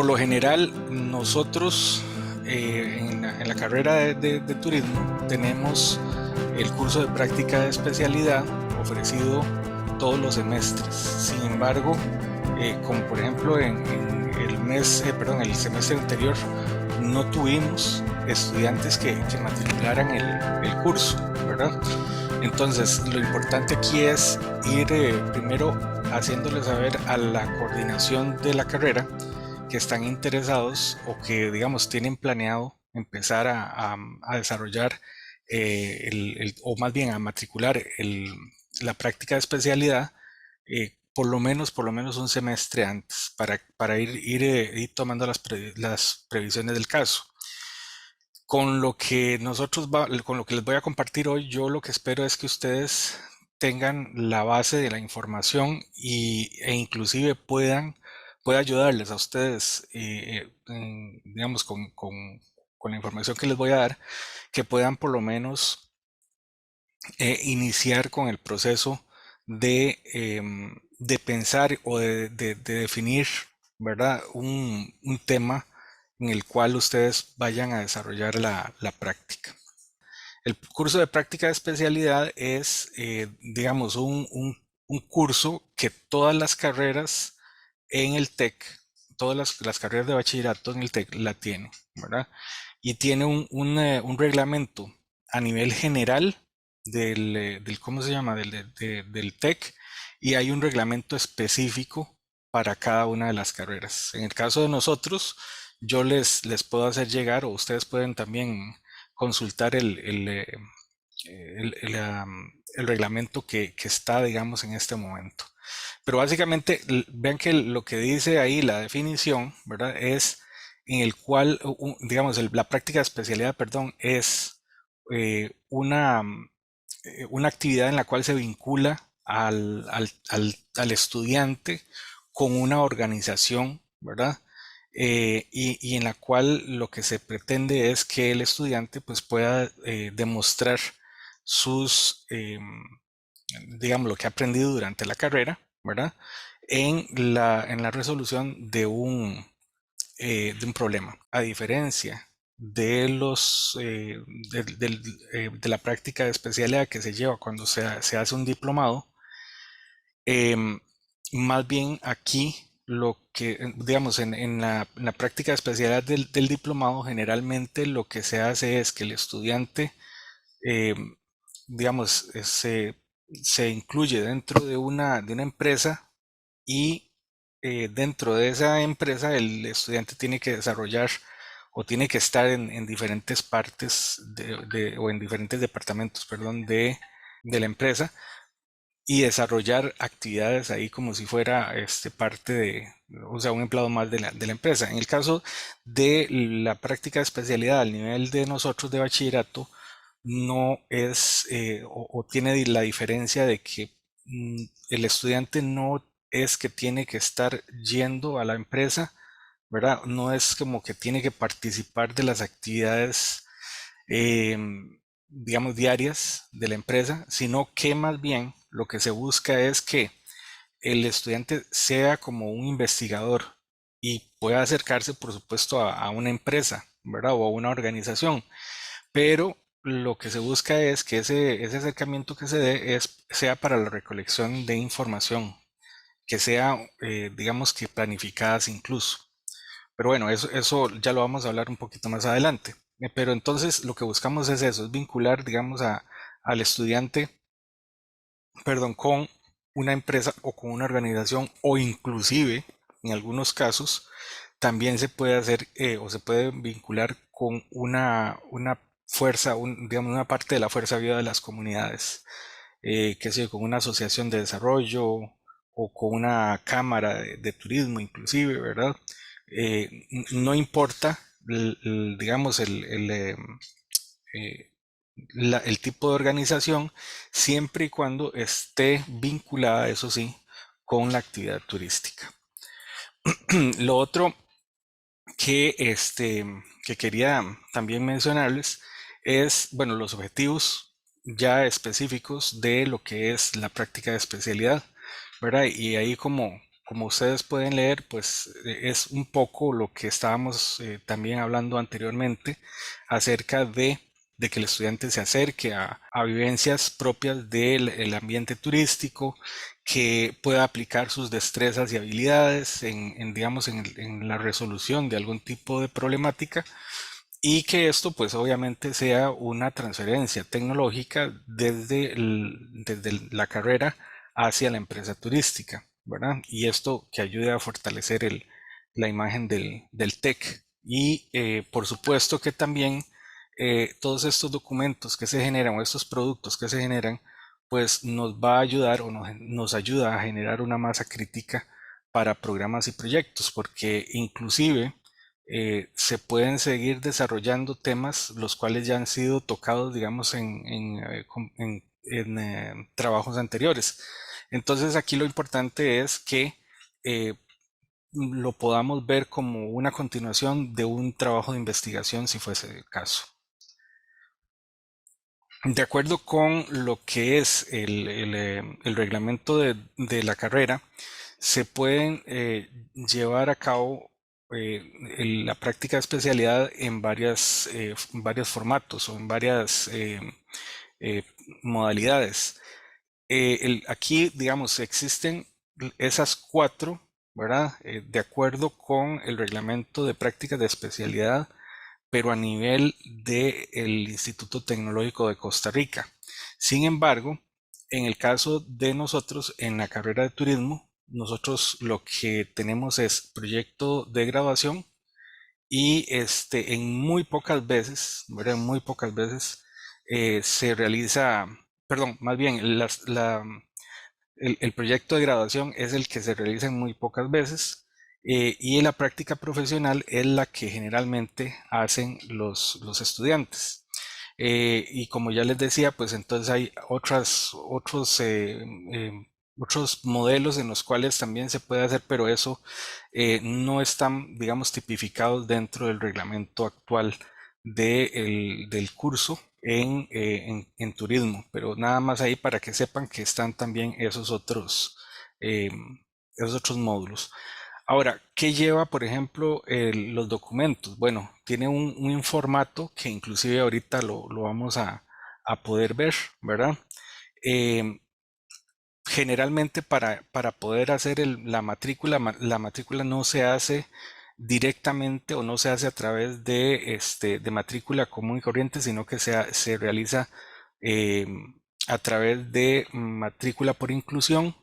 Por lo general, nosotros en la carrera de turismo tenemos el curso de práctica de especialidad ofrecido todos los semestres. Sin embargo, como por ejemplo en el semestre anterior, no tuvimos estudiantes que matricularan el curso, ¿verdad? Entonces, lo importante aquí es ir primero haciéndole saber a la coordinación de la carrera que están interesados o que, digamos, tienen planeado empezar a desarrollar o más bien a matricular la práctica de especialidad, por lo menos un semestre antes, para ir tomando las previsiones del caso. Con lo que les voy a compartir hoy, yo lo que espero es que ustedes tengan la base de la información e inclusive pueda ayudarles a ustedes, digamos, con la información que les voy a dar, que puedan por lo menos iniciar con el proceso de pensar o de definir, ¿verdad? Un tema en el cual ustedes vayan a desarrollar la práctica. El curso de práctica de especialidad es, digamos, un curso que todas las carreras en el TEC, todas las carreras de bachillerato en el TEC la tienen, ¿verdad? Y tiene un reglamento a nivel general ¿cómo se llama? Del TEC, y hay un reglamento específico para cada una de las carreras. En el caso de nosotros, yo les puedo hacer llegar, o ustedes pueden también consultar el reglamento que está, digamos, en este momento. Pero básicamente, vean que lo que dice ahí la definición, ¿verdad? Es en el cual, digamos, la práctica de especialidad, perdón, es una actividad en la cual se vincula al estudiante con una organización, ¿verdad? Y en la cual lo que se pretende es que el estudiante pues pueda demostrar digamos, lo que ha aprendido durante la carrera, ¿verdad? En la resolución de un problema. A diferencia de la práctica de especialidad que se lleva cuando se hace un diplomado, em, más bien aquí digamos, en la práctica de especialidad del diplomado, generalmente lo que se hace es que el estudiante, digamos, se incluye dentro de una empresa y dentro de esa empresa el estudiante tiene que desarrollar o tiene que estar en diferentes partes o en diferentes departamentos, perdón, de la empresa y desarrollar actividades ahí como si fuera parte o sea, un empleado más de la empresa. En el caso de la práctica de especialidad al nivel de nosotros de bachillerato, no es o tiene la diferencia de que el estudiante no es que tiene que estar yendo a la empresa, ¿verdad? No es como que tiene que participar de las actividades, digamos, diarias de la empresa, sino que más bien lo que se busca es que el estudiante sea como un investigador y pueda acercarse, por supuesto, a una empresa, ¿verdad? O a una organización, pero lo que se busca es que ese acercamiento que se dé sea para la recolección de información, que sea, digamos que planificadas incluso. Pero bueno, eso ya lo vamos a hablar un poquito más adelante. Pero entonces lo que buscamos es eso, es vincular, digamos, al estudiante, perdón, con una empresa o con una organización o inclusive, en algunos casos, también se puede hacer o se puede vincular con una fuerza, digamos, una parte de la fuerza viva de las comunidades, que sé, con una asociación de desarrollo o con una cámara de turismo inclusive, ¿verdad? No importa, digamos, eh, el tipo de organización, siempre y cuando esté vinculada, eso sí, con la actividad turística. Lo otro que quería también mencionarles es, bueno, los objetivos ya específicos de lo que es la práctica de especialidad, ¿verdad? Y ahí como como ustedes pueden leer, pues es un poco lo que estábamos también hablando anteriormente acerca de que el estudiante se acerque a vivencias propias del el ambiente turístico, que pueda aplicar sus destrezas y habilidades digamos, en la resolución de algún tipo de problemática y que esto pues obviamente sea una transferencia tecnológica desde la carrera hacia la empresa turística, ¿verdad? Y esto que ayude a fortalecer la imagen del TEC. Y por supuesto que también todos estos documentos que se generan o estos productos que se generan, pues nos va a ayudar o nos ayuda a generar una masa crítica para programas y proyectos, porque inclusive se pueden seguir desarrollando temas los cuales ya han sido tocados, digamos, en trabajos anteriores. Entonces aquí lo importante es que eh, lo podamos ver como una continuación de un trabajo de investigación, si fuese el caso. De acuerdo con lo que es el reglamento de la carrera, se pueden llevar a cabo la práctica de especialidad en varios formatos o en varias eh, modalidades. Aquí, digamos, existen esas cuatro, ¿verdad? De acuerdo con el reglamento de prácticas de especialidad, pero a nivel del Instituto Tecnológico de Costa Rica. Sin embargo, en el caso de nosotros, en la carrera de turismo, nosotros lo que tenemos es proyecto de graduación y en muy pocas veces, ¿verdad? Muy pocas veces se realiza, perdón, más bien el proyecto de graduación es el que se realiza en muy pocas veces y la práctica profesional es la que generalmente hacen los estudiantes. Y como ya les decía, pues entonces hay otros modelos en los cuales también se puede hacer, pero eso no están, digamos, tipificados dentro del reglamento actual del curso en turismo. Pero nada más ahí para que sepan que están también eh, esos otros módulos. Ahora, ¿qué lleva, por ejemplo, los documentos? Bueno, tiene un formato que inclusive ahorita lo vamos a poder ver, ¿verdad? Em, Generalmente para poder hacer la matrícula no se hace directamente o no se hace a través de matrícula común y corriente, sino que se realiza eh, a través de matrícula por inclusión.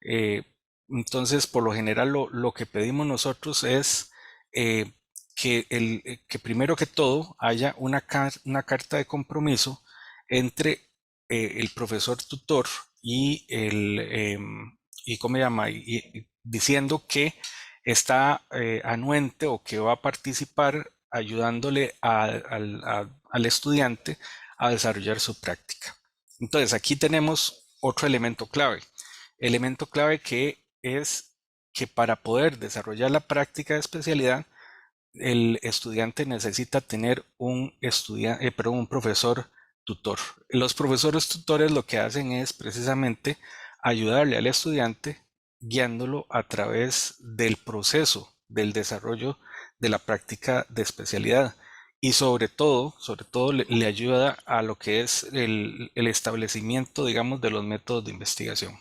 Eh, entonces, por lo general, lo que pedimos nosotros es eh, que primero que todo haya una carta de compromiso entre el profesor tutor y y ¿cómo se llama? Diciendo que está anuente o que va a participar ayudándole al estudiante a desarrollar su práctica. Entonces, aquí tenemos otro elemento clave. Elemento clave que es que para poder desarrollar la práctica de especialidad, el estudiante necesita tener un profesor tutor. Los profesores tutores lo que hacen es precisamente ayudarle al estudiante guiándolo a través del proceso del desarrollo de la práctica de especialidad y sobre todo le ayuda a lo que es el establecimiento, digamos, de los métodos de investigación.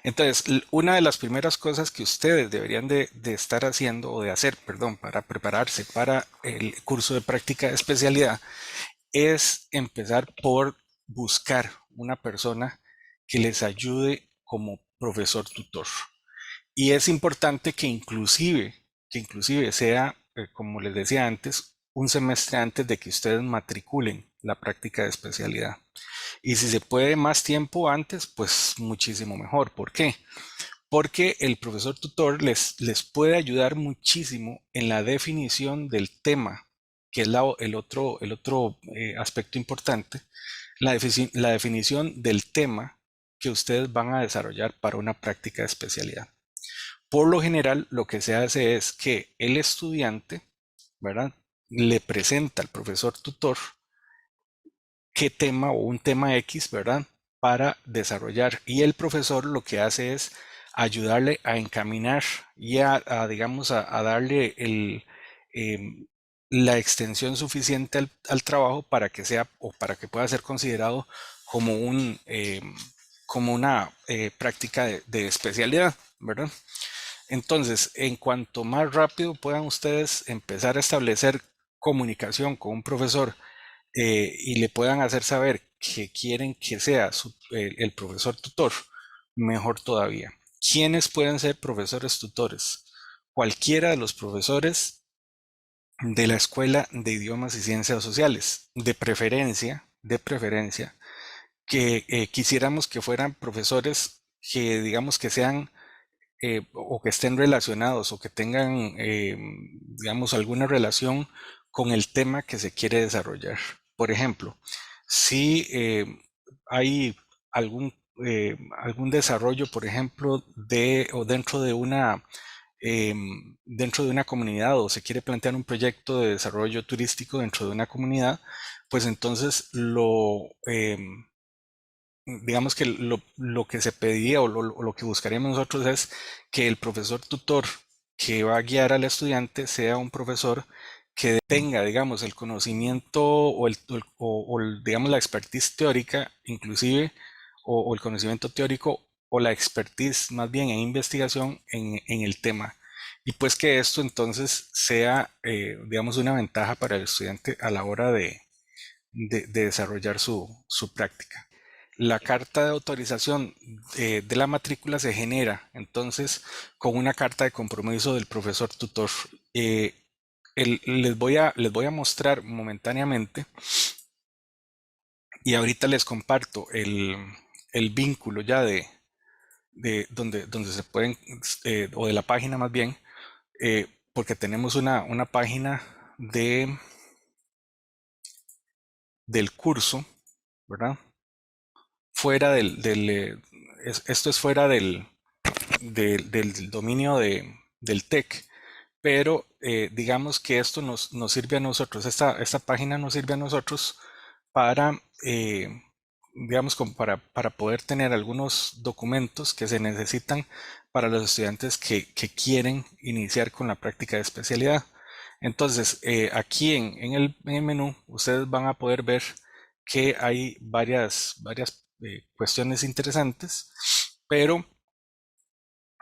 Entonces, una de las primeras cosas que ustedes deberían de estar haciendo o de hacer, perdón, para prepararse para el curso de práctica de especialidad es empezar por buscar una persona que les ayude como profesor tutor. Y es importante que inclusive sea, como les decía antes, un semestre antes de que ustedes matriculen la práctica de especialidad. Y si se puede más tiempo antes, pues muchísimo mejor. ¿Por qué? Porque el profesor tutor les puede ayudar muchísimo en la definición del tema, que es el otro aspecto importante, la definición del tema que ustedes van a desarrollar para una práctica de especialidad. Por lo general, lo que se hace es que el estudiante, ¿verdad? Le presenta al profesor tutor qué tema o un tema X, ¿verdad? Para desarrollar. Y el profesor lo que hace es ayudarle a encaminar y digamos, a darle la extensión suficiente al trabajo para que sea o para que pueda ser considerado como como una práctica de especialidad, ¿verdad? Entonces, en cuanto más rápido puedan ustedes empezar a establecer comunicación con un profesor y le puedan hacer saber que quieren que sea el profesor tutor, mejor todavía. ¿Quiénes pueden ser profesores tutores? Cualquiera de los profesores de la Escuela de Idiomas y Ciencias Sociales, de preferencia, que quisiéramos que fueran profesores que digamos que sean o que estén relacionados o que tengan, digamos, alguna relación con el tema que se quiere desarrollar. Por ejemplo, si hay algún, algún desarrollo, por ejemplo, o dentro de una comunidad o se quiere plantear un proyecto de desarrollo turístico dentro de una comunidad, pues entonces digamos que lo que se pedía o lo que buscaríamos nosotros es que el profesor tutor que va a guiar al estudiante sea un profesor que tenga, digamos, el conocimiento digamos, la expertise teórica, inclusive, o el conocimiento teórico o la expertise más bien en investigación en el tema. Y pues que esto entonces sea, digamos, una ventaja para el estudiante a la hora de desarrollar su práctica. La carta de autorización de la matrícula se genera entonces con una carta de compromiso del profesor tutor. Eh, les voy a mostrar momentáneamente y ahorita les comparto el vínculo ya donde se pueden, o de la página más bien, porque tenemos una página del curso, ¿verdad? Fuera esto es fuera del dominio del TEC, pero digamos que esto nos sirve a nosotros, esta página nos sirve a nosotros para, digamos, como para poder tener algunos documentos que se necesitan para los estudiantes que quieren iniciar con la práctica de especialidad. Entonces, aquí en el menú, ustedes van a poder ver que hay varias cuestiones interesantes, pero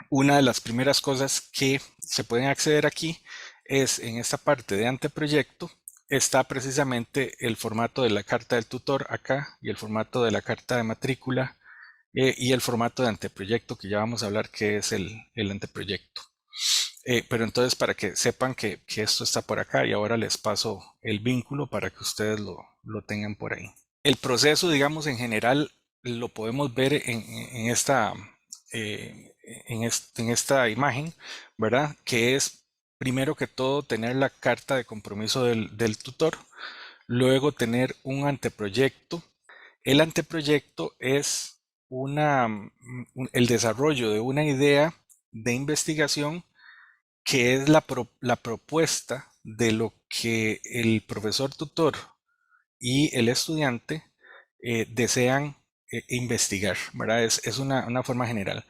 una de las primeras cosas que se pueden acceder aquí es en esta parte de anteproyecto, está precisamente el formato de la carta del tutor acá y el formato de la carta de matrícula y el formato de anteproyecto que ya vamos a hablar que es el anteproyecto. Pero entonces para que sepan que esto está por acá y ahora les paso el vínculo para que ustedes lo tengan por ahí. El proceso, digamos, en general lo podemos ver en esta, en esta imagen, ¿verdad? Que es primero que todo tener la carta de compromiso del tutor, luego tener un anteproyecto. El anteproyecto es el desarrollo de una idea de investigación que es la propuesta de lo que el profesor tutor y el estudiante desean investigar, ¿verdad? Es una forma general.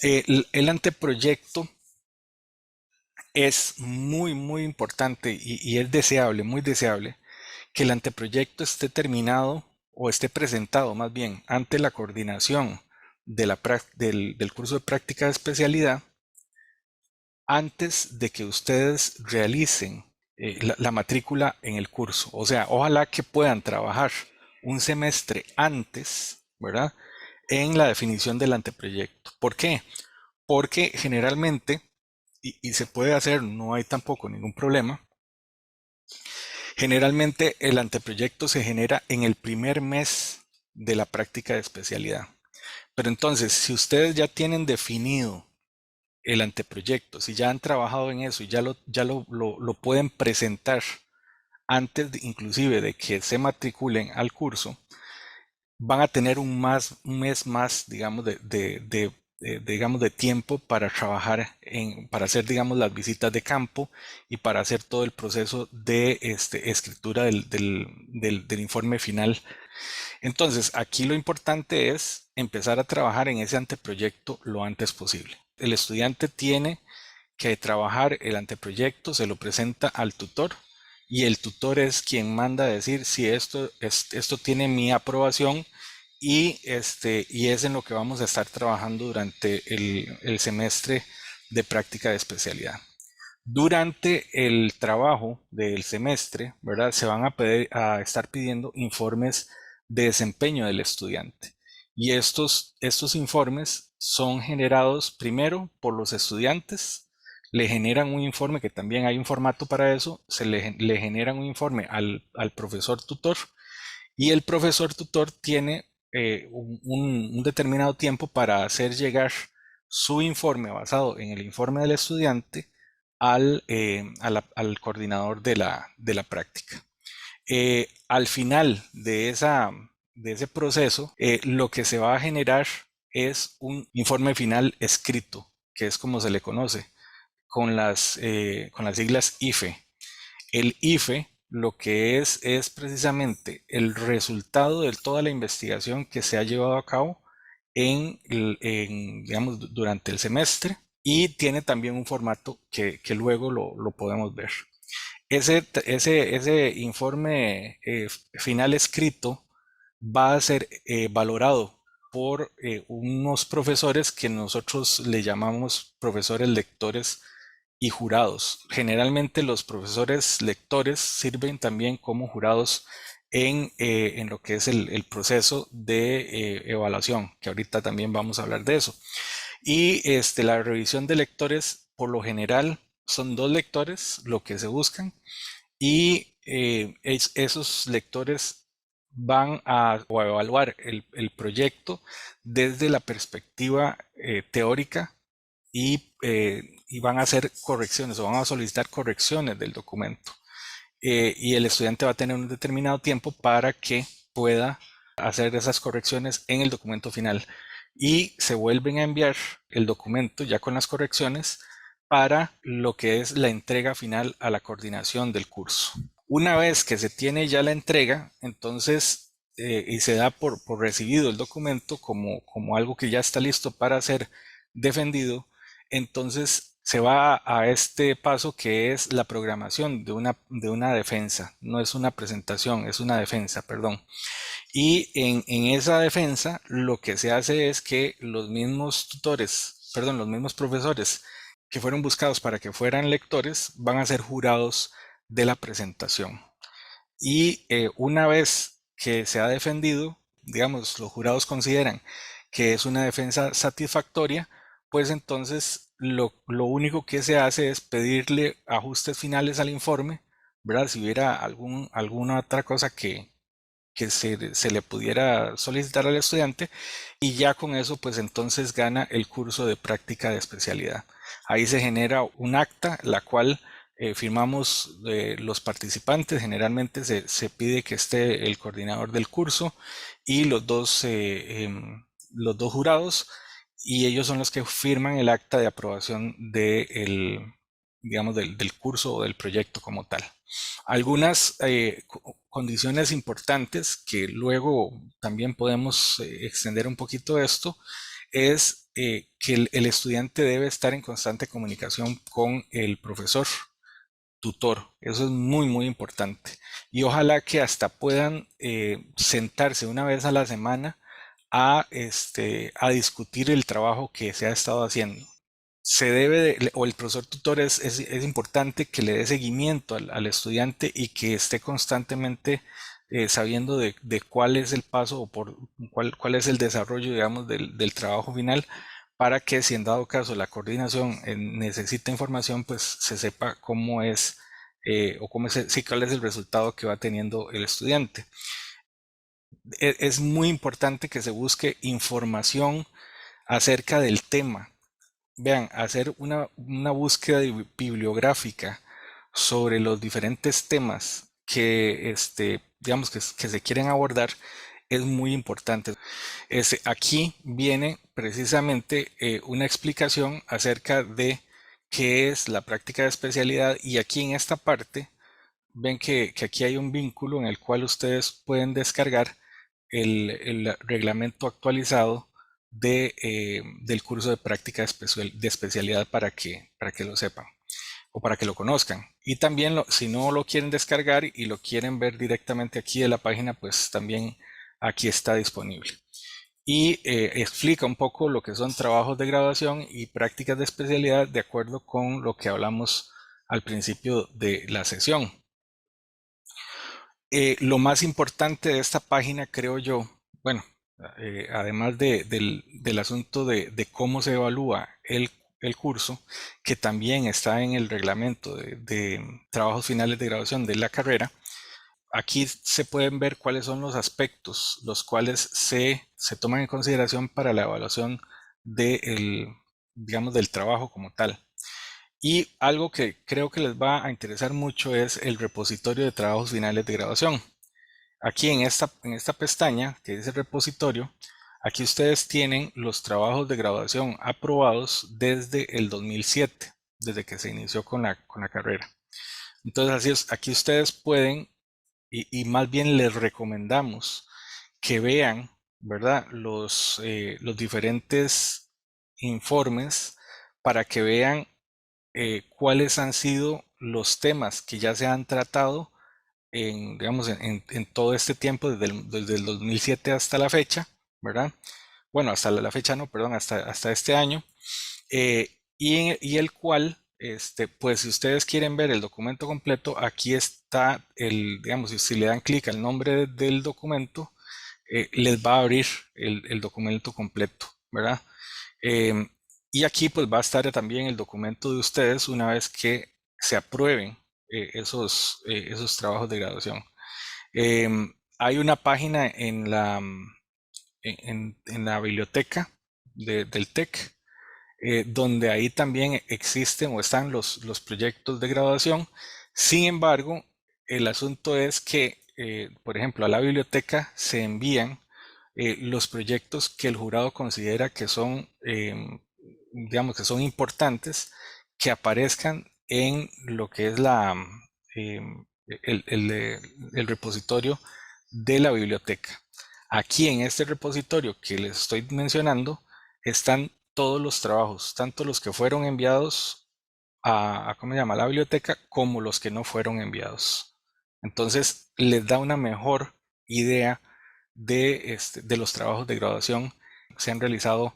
El anteproyecto es muy importante y es deseable, muy deseable, que el anteproyecto esté terminado o esté presentado más bien ante la coordinación del curso de práctica de especialidad antes de que ustedes realicen la matrícula en el curso. O sea, ojalá que puedan trabajar un semestre antes, ¿verdad? En la definición del anteproyecto. ¿Por qué? Porque generalmente, y se puede hacer, no hay tampoco ningún problema, generalmente el anteproyecto se genera en el primer mes de la práctica de especialidad. Pero entonces, si ustedes ya tienen definido el anteproyecto, si ya han trabajado en eso y ya lo pueden presentar antes inclusive de que se matriculen al curso, van a tener un mes más, digamos, digamos, de tiempo para trabajar para hacer, digamos, las visitas de campo y para hacer todo el proceso de escritura del informe final. Entonces, aquí lo importante es empezar a trabajar en ese anteproyecto lo antes posible. El estudiante tiene que trabajar el anteproyecto, se lo presenta al tutor y el tutor es quien manda a decir si esto tiene mi aprobación y es en lo que vamos a estar trabajando durante el semestre de práctica de especialidad. Durante el trabajo del semestre, ¿verdad? Se van a estar pidiendo informes de desempeño del estudiante. Y estos informes son generados primero por los estudiantes, le generan un informe, que también hay un formato para eso, le generan un informe al profesor tutor y el profesor tutor tiene un determinado tiempo para hacer llegar su informe basado en el informe del estudiante al coordinador de la práctica. Al final de ese proceso, lo que se va a generar es un informe final escrito, que es como se le conoce, con las siglas IFE. El IFE lo que es precisamente el resultado de toda la investigación que se ha llevado a cabo digamos, durante el semestre y tiene también un formato que luego lo podemos ver. Ese informe final escrito va a ser valorado por unos profesores que nosotros le llamamos profesores lectores y jurados. Generalmente los profesores lectores sirven también como jurados en lo que es el proceso de evaluación, que ahorita también vamos a hablar de eso. Y la revisión de lectores, por lo general, son dos lectores lo que se buscan y esos lectores van a evaluar el proyecto desde la perspectiva teórica y van a hacer correcciones o van a solicitar correcciones del documento. Y el estudiante va a tener un determinado tiempo para que pueda hacer esas correcciones en el documento final. Y se vuelven a enviar el documento ya con las correcciones para lo que es la entrega final a la coordinación del curso. Una vez que se tiene ya la entrega, entonces, y se da por recibido el documento como algo que ya está listo para ser defendido, entonces se va a este paso que es la programación de una defensa. No es una presentación, es una defensa, perdón. Y en esa defensa lo que se hace es que los mismos tutores, perdón, los mismos profesores que fueron buscados para que fueran lectores van a ser jurados de la presentación. Y una vez que se ha defendido, digamos, los jurados consideran que es una defensa satisfactoria, pues entonces lo único que se hace es pedirle ajustes finales al informe, ¿verdad? Si hubiera alguna otra cosa que se le pudiera solicitar al estudiante y ya con eso pues entonces gana el curso de práctica de especialidad. Ahí se genera un acta, la cual firmamos los participantes. Generalmente se pide que esté el coordinador del curso y los dos jurados, y ellos son los que firman el acta de aprobación digamos, del curso o del proyecto como tal. Algunas condiciones importantes que luego también podemos extender un poquito esto es que el estudiante debe estar en constante comunicación con el profesor tutor. Eso es muy, muy importante. Y ojalá que hasta puedan sentarse una vez a la semana a discutir el trabajo que se ha estado haciendo. O el profesor tutor es importante que le dé seguimiento al estudiante y que esté constantemente sabiendo de cuál es el paso o cuál es el desarrollo, digamos, del trabajo final, para que si en dado caso la coordinación necesita información, pues se sepa cómo es o sí, cuál es el resultado que va teniendo el estudiante. Es muy importante que se busque información acerca del tema. Vean, hacer una búsqueda bibliográfica sobre los diferentes temas que, digamos, que se quieren abordar es muy importante. Aquí viene precisamente una explicación acerca de qué es la práctica de especialidad y aquí en esta parte ven que aquí hay un vínculo en el cual ustedes pueden descargar el reglamento actualizado del curso de práctica de especialidad para que lo sepan o para que lo conozcan. Y también si no lo quieren descargar y lo quieren ver directamente aquí de la página, pues también aquí está disponible. Y explica un poco lo que son trabajos de graduación y prácticas de especialidad de acuerdo con lo que hablamos al principio de la sesión. Lo más importante de esta página, creo yo, bueno, además del asunto de cómo se evalúa el curso, que también está en el reglamento de trabajos finales de graduación de la carrera, aquí se pueden ver cuáles son los aspectos los cuales se toman en consideración para la evaluación digamos, del trabajo como tal. Y algo que creo que les va a interesar mucho es el repositorio de trabajos finales de graduación. Aquí en esta pestaña que dice repositorio, aquí ustedes tienen los trabajos de graduación aprobados desde el 2007, desde que se inició con la carrera. Entonces, así es, aquí ustedes pueden, y más bien les recomendamos que vean, ¿verdad? Los diferentes informes para que vean cuáles han sido los temas que ya se han tratado digamos, en todo este tiempo, desde el 2007 hasta la fecha, ¿verdad? Bueno, hasta la fecha no, perdón, hasta este año, y el cual, pues si ustedes quieren ver el documento completo, aquí está digamos, si le dan clic al nombre del documento, les va a abrir el documento completo, ¿verdad? Em, y aquí pues va a estar también el documento de ustedes una vez que se aprueben esos trabajos de graduación. Hay una página en la biblioteca del TEC, donde ahí también existen o están los proyectos de graduación. Sin embargo, el asunto es que, por ejemplo, a la biblioteca se envían los proyectos que el jurado considera que son, digamos, que son importantes, que aparezcan en lo que es el repositorio de la biblioteca. Aquí en este repositorio que les estoy mencionando están todos los trabajos, tanto los que fueron enviados ¿cómo se llama? La biblioteca, como los que no fueron enviados. Entonces, les da una mejor idea de los trabajos de graduación que se han realizado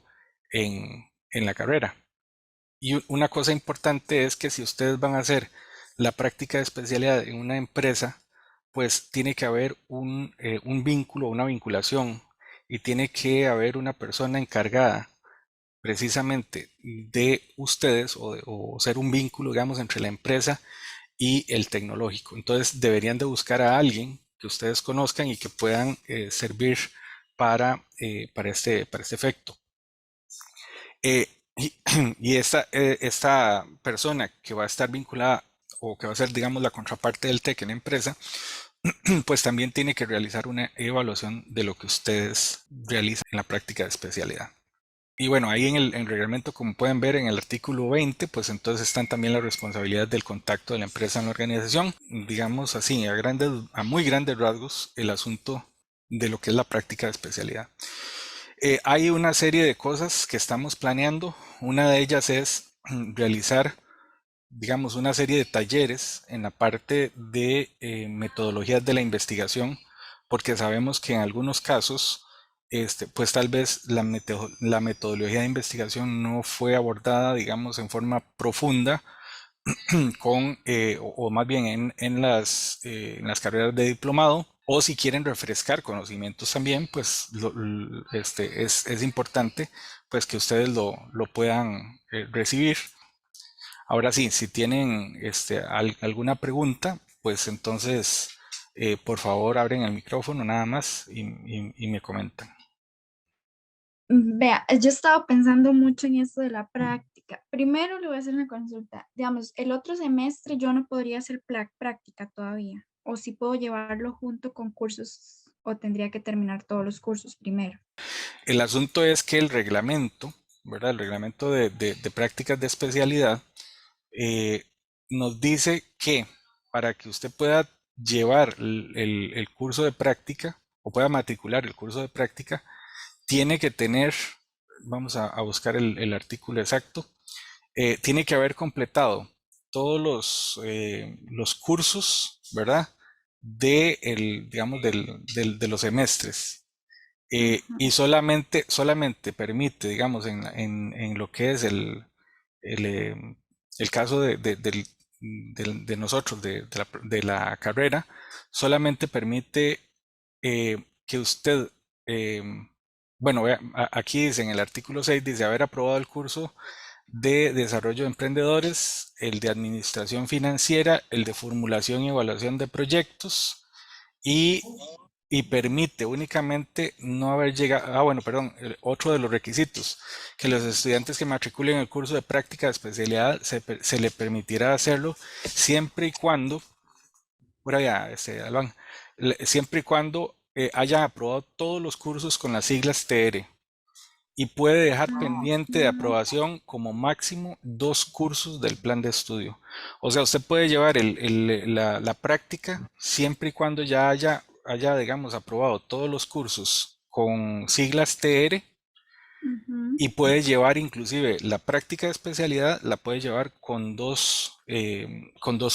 en la carrera. Y una cosa importante es que si ustedes van a hacer la práctica de especialidad en una empresa, pues tiene que haber un vínculo, una vinculación, y tiene que haber una persona encargada precisamente de ustedes o ser un vínculo, digamos, entre la empresa y el tecnológico. Entonces deberían de buscar a alguien que ustedes conozcan y que puedan servir para este efecto. Eh, y y esta persona que va a estar vinculada o que va a ser, digamos, la contraparte del TEC en la empresa, pues también tiene que realizar una evaluación de lo que ustedes realizan en la práctica de especialidad. Y bueno, ahí en el reglamento, como pueden ver en el artículo 20, pues entonces están también las responsabilidades del contacto de la empresa en la organización. Digamos así, a muy grandes rasgos, el asunto de lo que es la práctica de especialidad. Hay una serie de cosas que estamos planeando. Una de ellas es realizar, digamos, una serie de talleres en la parte de metodologías de la investigación, porque sabemos que en algunos casos, pues tal vez la metodología de investigación no fue abordada, digamos, en forma profunda o más bien en las carreras de diplomado, o si quieren refrescar conocimientos también, pues es importante pues que ustedes lo puedan recibir. Ahora sí, si tienen alguna pregunta, pues entonces por favor abren el micrófono nada más y me comentan. Vea, yo estaba pensando mucho en esto de la práctica. Primero le voy a hacer una consulta. Digamos, el otro semestre yo no podría hacer práctica todavía, o si puedo llevarlo junto con cursos o tendría que terminar todos los cursos primero? El asunto es que el reglamento, ¿verdad? El reglamento de prácticas de especialidad eh, nos dice que para que usted pueda llevar el curso de práctica o pueda matricular el curso de práctica, tiene que tener, vamos a buscar el artículo exacto, tiene que haber completado todos los cursos, ¿verdad? Digamos, de los semestres. Y Ujú. solamente permite, digamos, en lo que es el, eh, el caso de nosotros, de la carrera, solamente permite que usted, eh, bueno, aquí dice en el artículo 6, dice haber aprobado el curso de desarrollo de emprendedores, el de administración financiera, el de formulación y evaluación de proyectos y permite únicamente no haber llegado, bueno, perdón, otro de los requisitos, que los estudiantes que matriculen el curso de práctica de especialidad se le permitirá hacerlo siempre y cuando, por allá, Alban, siempre y cuando haya aprobado todos los cursos con las siglas TR y puede dejar No, pendiente de aprobación como máximo 2 cursos del plan de estudio. O sea, usted puede llevar la práctica siempre y cuando ya digamos, aprobado todos los cursos con siglas TR ujú. y puede llevar inclusive la práctica de especialidad, la puede llevar con dos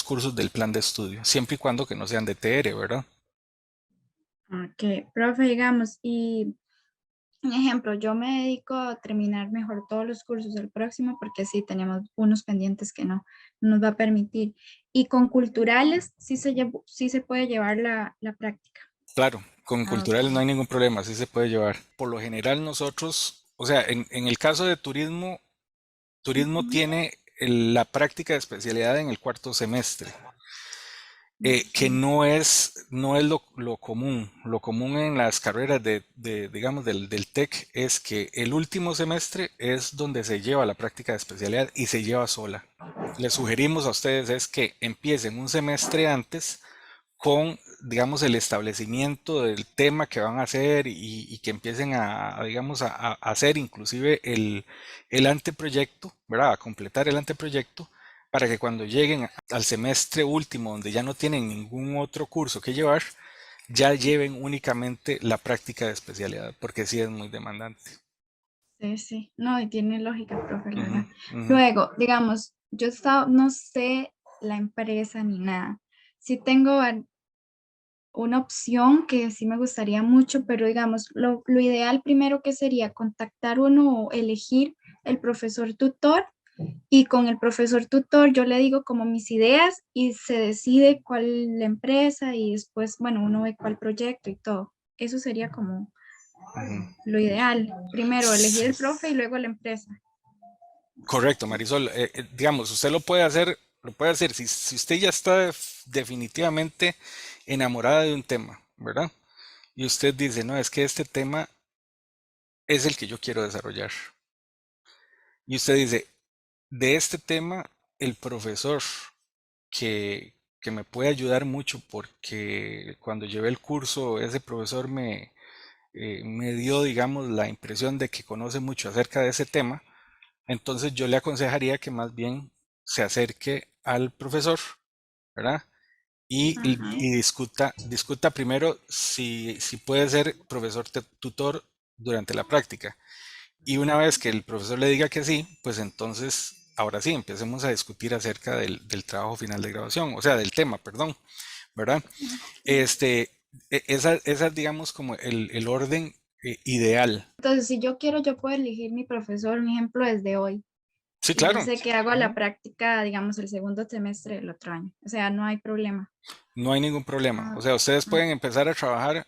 cursos del plan de estudio, siempre y cuando que no sean de TR, ¿verdad? Ok, profe, digamos, y un ejemplo, yo me dedico a terminar mejor todos los cursos del próximo porque sí tenemos unos pendientes que no nos va a permitir. Y con culturales sí se puede llevar la práctica. Claro, con Ah, ok. culturales no hay ningún problema, sí se puede llevar. Por lo general nosotros, o sea, en el caso de turismo, turismo Ujú. tiene la práctica de especialidad en el 4 semestre, que Ok. no es lo común. Lo común en las carreras digamos, del TEC es que el último semestre es donde se lleva la práctica de especialidad y se lleva sola. Les sugerimos a ustedes es que empiecen un semestre antes con, digamos, el establecimiento del tema que van a hacer y que empiecen digamos, a hacer inclusive el anteproyecto, ¿verdad? A completar el anteproyecto para que cuando lleguen al semestre último, donde ya no tienen ningún otro curso que llevar, ya lleven únicamente la práctica de especialidad, porque sí es muy demandante. Sí, sí. No, y tiene lógica, profe, la Ujú, verdad. ujú. Luego, digamos, no sé la empresa ni nada. Sí tengo una opción que sí me gustaría mucho, pero digamos, lo ideal primero que sería contactar uno o elegir el profesor tutor y con el profesor tutor yo le digo como mis ideas y se decide cuál la empresa y después, bueno, uno ve cuál proyecto y todo. Eso sería como Ujú. lo ideal. Primero elegir Sí, el profe y luego la empresa. correcto, Marisol. Digamos, usted lo puede hacer si usted ya está definitivamente enamorada de un tema, ¿verdad? Y usted dice, no, es que este tema es el que yo quiero desarrollar. Y usted dice, de este tema, el profesor que me puede ayudar mucho porque cuando llevé el curso, ese profesor me dio, digamos, la impresión de que conoce mucho acerca de ese tema. Entonces yo le aconsejaría que más bien se acerque al profesor, ¿verdad? Ajá. Y discuta primero si puede ser profesor tutor durante la práctica. Y una vez que el profesor le diga que sí, pues entonces, ahora sí, empecemos a discutir acerca del trabajo final de graduación, o sea, del tema, perdón, ¿verdad? Este, esa es, digamos, como el orden ideal. Entonces, si yo quiero, yo puedo elegir mi profesor, un ejemplo, desde hoy. Sí, Y yo claro, sé que hago la ujú, práctica, digamos, el segundo semestre del otro año. O sea, no hay problema. no hay ningún problema. O Ah, sea, ustedes ah, pueden empezar a trabajar,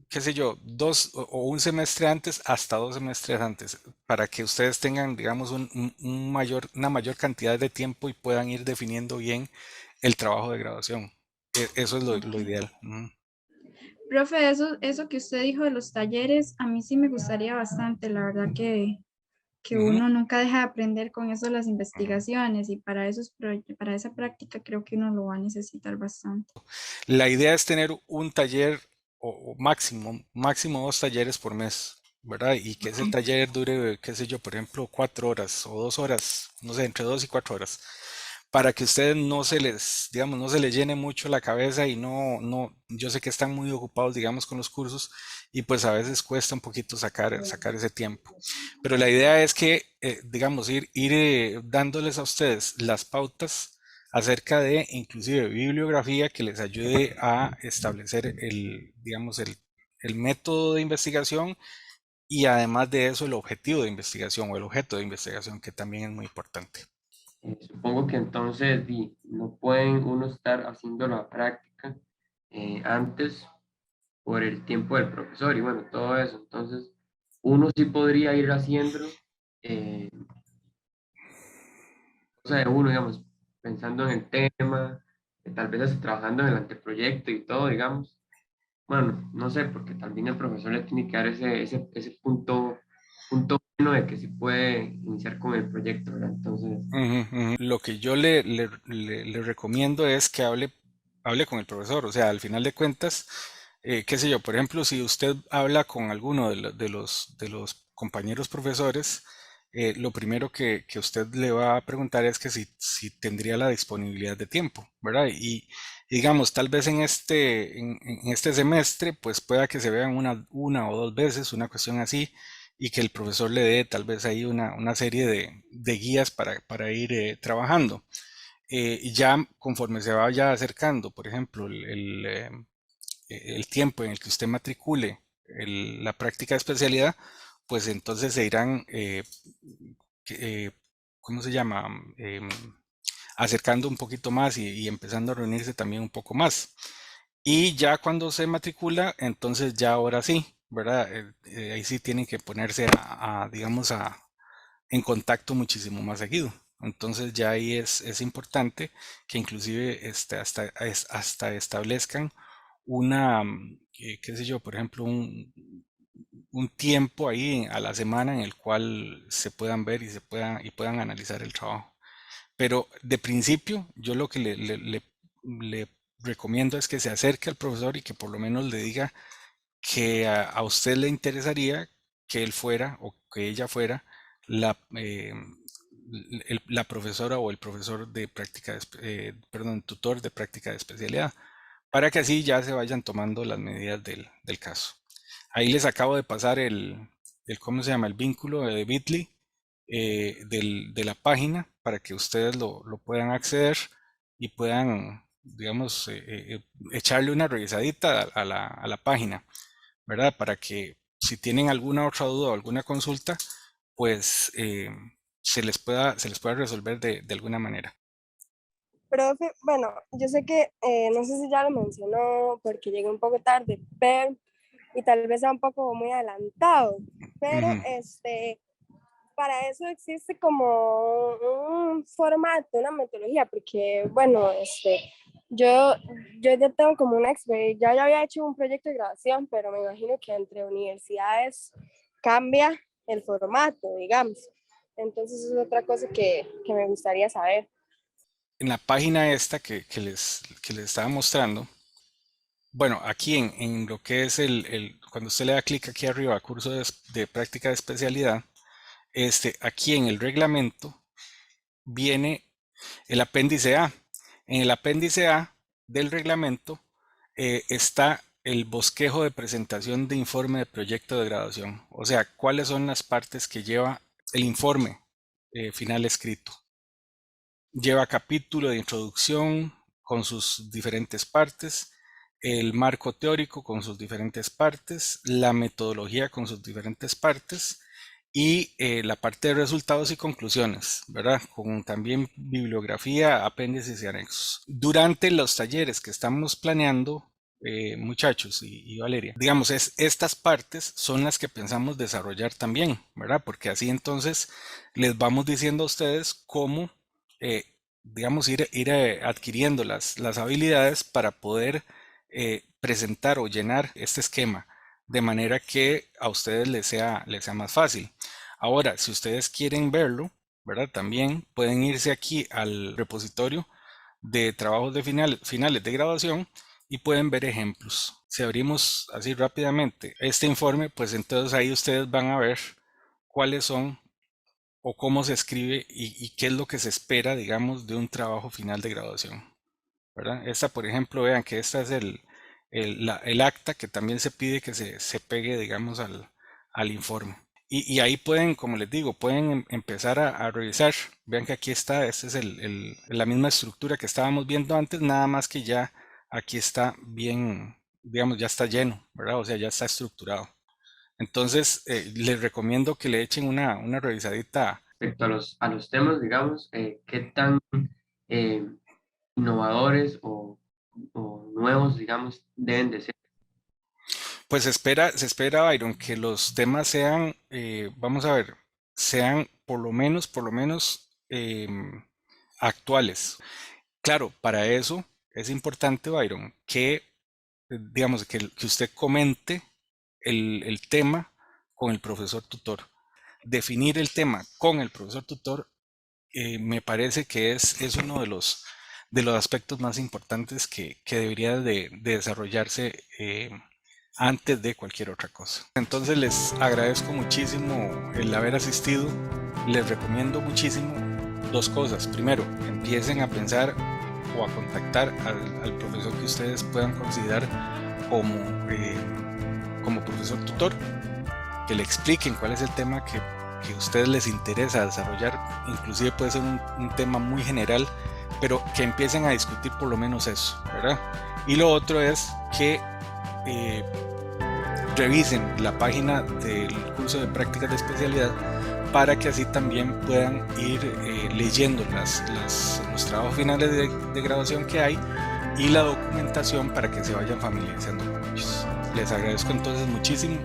qué sé yo, o un semestre antes hasta 2 semestres antes, para que ustedes tengan, digamos, una mayor cantidad de tiempo y puedan ir definiendo bien el trabajo de graduación. Eso es lo ok. ideal. Ujú, Profe, eso que usted dijo de los talleres, a mí sí me gustaría bastante. La verdad que ujú, uno nunca deja de aprender con eso de las ujú. investigaciones y para esa práctica creo que uno lo va a necesitar bastante. La idea es tener un taller o máximo 2 talleres por mes, ¿verdad? Y que ese Ok. taller dure, qué sé yo, por ejemplo, 4 horas o 2 horas, no sé, entre 2 y 4 horas, para que ustedes no se les, digamos, no se les llene mucho la cabeza y yo sé que están muy ocupados, digamos, con los cursos y pues a veces cuesta un poquito sacar ese tiempo. Pero la idea es que, digamos, ir dándoles a ustedes las pautas acerca de inclusive bibliografía que les ayude a establecer digamos, el método de investigación y además de eso el objetivo de investigación o el objeto de investigación, que también es muy importante. Supongo que entonces no pueden uno estar haciendo la práctica antes por el tiempo del profesor y bueno, todo eso. Entonces, uno sí podría ir haciéndolo, eh, cosa de uno, digamos, pensando en el tema, tal vez hasta trabajando en el anteproyecto y todo, digamos. Bueno, no sé, porque también el profesor le tiene que dar ese punto bueno de que se puede iniciar con el proyecto, ¿verdad? Entonces, Ujú, ujú. Lo que yo le recomiendo es que hable con el profesor, o sea, al final de cuentas, qué sé yo, por ejemplo, si usted habla con alguno de los compañeros profesores, lo primero que usted le va a preguntar es que si tendría la disponibilidad de tiempo, ¿verdad? Y digamos, tal vez en este semestre, pues pueda que se vean una o dos veces, una cuestión así y que el profesor le dé tal vez ahí una serie de guías para ir trabajando. Y ya conforme se vaya acercando, por ejemplo, el tiempo en el que usted matricule la práctica de especialidad, pues entonces se irán, que- eh, ¿cómo se llama? Acercando un poquito más y empezando a reunirse también un poco más. Y ya cuando se matricula, entonces ya ahora sí, ¿verdad? Ahí sí tienen que ponerse digamos, en contacto muchísimo más seguido. Entonces ya ahí es importante que inclusive hasta establezcan qué sé yo, por ejemplo, un tiempo ahí a la semana en el cual se puedan ver y puedan analizar el trabajo. Pero de principio, yo lo que le recomiendo es que se acerque al profesor y que por lo menos le diga que a usted le interesaría que él fuera o que ella fuera la profesora o el profesor de perdón, tutor de práctica de especialidad, para que así ya se vayan tomando las medidas del caso. Ahí les acabo de pasar ¿cómo se llama? El vínculo de Bitly de la página para que ustedes lo puedan acceder y puedan, digamos, echarle una revisadita a la página, ¿verdad? Para que si tienen alguna otra duda o alguna consulta, pues se les pueda resolver de alguna manera. Profe, bueno, yo sé que no sé si ya lo mencionó porque llegué un poco tarde, pero y tal vez sea un poco muy adelantado, pero Ujú. para eso existe como un formato, una metodología, porque bueno, yo, yo ya tengo como una experiencia, ya había hecho un proyecto de grabación, pero me imagino que entre universidades cambia el formato, digamos. Entonces es otra cosa que me gustaría saber. En la página esta que les estaba mostrando, bueno, aquí en lo que es cuando usted le da clic aquí arriba, curso de práctica de especialidad, aquí en el reglamento viene el apéndice A. En el apéndice A del reglamento está el bosquejo de presentación de informe de proyecto de graduación. O sea, cuáles son las partes que lleva el informe final escrito. Lleva capítulo de introducción con sus diferentes partes, el marco teórico con sus diferentes partes, la metodología con sus diferentes partes y la parte de resultados y conclusiones, ¿verdad? Con también bibliografía, apéndices y anexos. Durante los talleres que estamos planeando, muchachos y Valeria, digamos, estas partes son las que pensamos desarrollar también, ¿verdad? Porque así entonces les vamos diciendo a ustedes cómo, eh, digamos, ir adquiriendo las habilidades para poder presentar o llenar este esquema de manera que a ustedes les sea más fácil. Ahora, si ustedes quieren verlo, ¿verdad? También pueden irse aquí al repositorio de trabajos de finales de graduación y pueden ver ejemplos. Si abrimos así rápidamente este informe, pues entonces ahí ustedes van a ver cuáles son o cómo se escribe y qué es lo que se espera, digamos, de un trabajo final de graduación, ¿verdad? Esta, por ejemplo, vean que esta es el acta que también se pide que se pegue, digamos, al informe. Y ahí pueden, como les digo, pueden empezar a revisar. Vean que aquí está, esta es la misma estructura que estábamos viendo antes, nada más que ya aquí está bien, digamos, ya está lleno, ¿verdad? O sea, ya está estructurado. Entonces, les recomiendo que le echen una revisadita. Respecto a los temas, digamos, ¿qué tan eh, innovadores o nuevos, digamos, deben de ser? Pues se espera, Byron, que los temas sean, vamos a ver, sean por lo menos actuales. Claro, para eso es importante, Byron, que, digamos, que usted comente el tema con el profesor tutor. Definir el tema con el profesor tutor me parece que es uno de los aspectos más importantes que debería de desarrollarse antes de cualquier otra cosa. Entonces les agradezco muchísimo el haber asistido. Les recomiendo muchísimo dos cosas. Primero, empiecen a pensar o a contactar al profesor que ustedes puedan considerar como profesor tutor, que le expliquen cuál es el tema que a ustedes les interesa desarrollar. Inclusive puede ser un tema muy general, pero que empiecen a discutir por lo menos eso, ¿verdad? Y lo otro es que revisen la página del curso de prácticas de especialidad para que así también puedan ir leyendo los trabajos finales de graduación que hay y la documentación para que se vayan familiarizando con ellos. Les agradezco entonces muchísimo